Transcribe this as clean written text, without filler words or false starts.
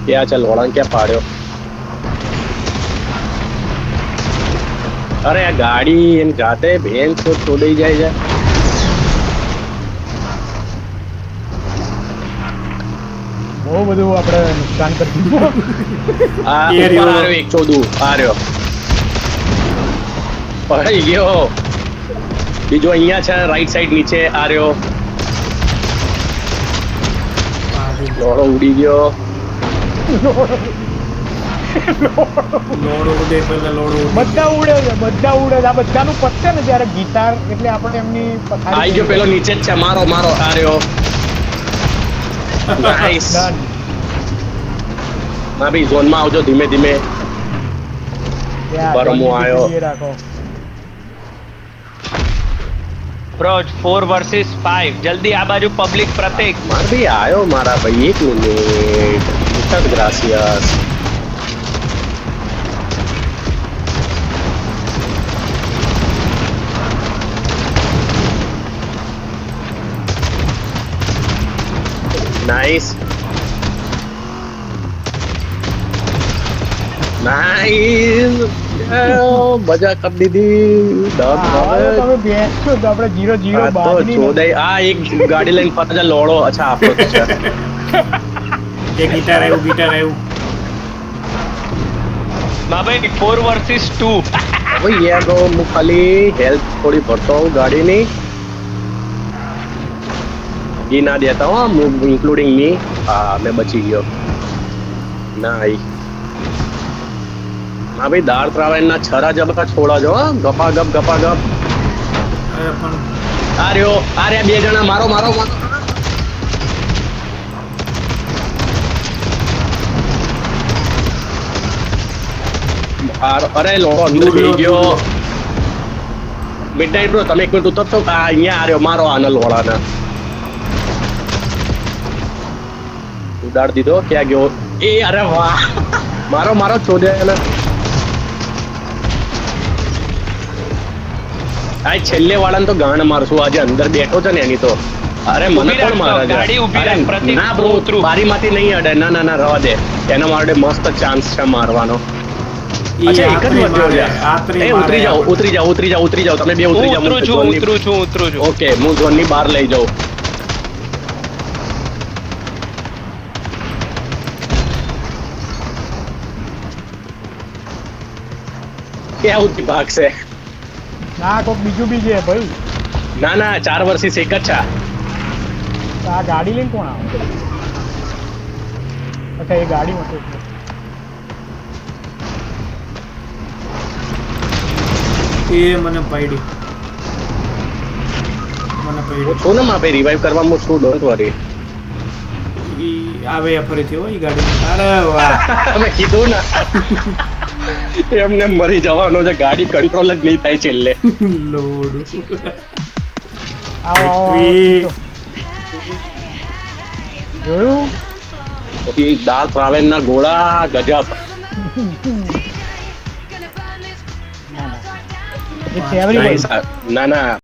ક્યાં છે લોડા ક્યાં પાડ્યો? અરે આ ગાડી એમ જાતે ભેન છોડી જાય છે. બહુ બધું આપણે નુકસાન કરી દીધું. આ ઉપર આવ્યો 114 આ રહ્યો પડી ગયો. બીજો અહીંયા છે રાઈટ સાઈડ નીચે આ રહ્યો લોડો ઉડી ગયો. લોડો ઉડે પેલા લોડો બધા ઉડે છે, બધા ઉડે છે. આ બધાનું પતશે ને ત્યારે ગિટાર એટલે આપણે એમની આઈ ગયો પેલો નીચે જ છે. મારો મારો આ રહ્યો. નાઈસ. Done. માં ભાઈ ઝોનમાં આવજો ધીમે ધીમે. ત્યાં બરાબર, હું આયો. એ રાખો. પ્રોજ 4 વર્સિસ 5 જલ્દી આ બાજુ પબ્લિક પ્રતિક માર ભાઈ આયો મારા ભાઈ 1 મિનિટ. મુchas gracias. નાઈસ નાઈસ મજા કરી દીધી. હવે તમે બેસશો તો આપણે 0-0 બાદની ચોદાઈ આ એક ગાડી લઈને ફરતા લોડો. અચ્છા આપણો જ છે. એ ગિટાર આવ્યું બાબાઈ 4 વર્સિસ 2 હવે યાર તો હું ખાલી હેલ્પ થોડી ભરતો હું ગાડીની. ઈ ના દેતા હો ઇન્ક્લુડિંગ મી. હા મેં બચી ગયો. નાઈ હા ભાઈ દાળ ત્રાવેન ના છરા જબકા છોડા જો ગપા ગપ ગપા ગપ. અરે પણ આ રહ્યા 2 જણા. મારો મારો મારો. અરે લોડો અંદર થઈ ગયો. મિડનાઈટ બ્રો તમે એક મિનિટ ઉતરશો. અહીંયા આ રહ્યો મારો આના લોડાના ઉડાડ દીધો. ક્યાં ગયો એ? અરે વાહ મારો મારો ચોદ્યા. આ છેલ્લે વાળાને તો ગાણ મારશું. આજે અંદર બેઠો છે ને એની તો. અરે મને ઊભી પણ રાખ, મારે છે. ગાડી ઊભી અરે રાખ, પ્રતિક, ના બ્રો ઉતરું. બારીમાંથી નહીં અડે. ના ના ના રવા દે. એના માટે મસ્ત ચાન્સ છે મારવાનો. અચ્છા એક જ વધ્યો છે. એ ઉતરી જાઓ ઉતરી જાઓ ઉતરી જાઓ ઉતરી જાઓ. તમે બે ઉતરી જાઓ. ઉતરું છું ઓકે હું ઝોનની બહાર લઈ જાઉં. ક્યાં ઉતરી ભાગશે? ના કોક બીજું બી છે ભાઈ. ના ના 4 વર્ષથી એક જ છે. આ ગાડી લઈને કોણ આવે? અચ્છા એ ગાડીમાં છે. એ મને પડી હું છું ને માપે રિવાઈવ કરવા હું છું. Don't worry. ઈ આવે ફરીથી હોય ગાડી. અરે વાહ મેં કીધું ને એમને મરી જવાનો છે. ગાડી કંટ્રોલ જ નહીં થાય છેલ્લે. લોડ આવો જોયું? પછી દાળ ફ્રાવેન ના ગોળા ગજબ. એ ફેવરી ના ના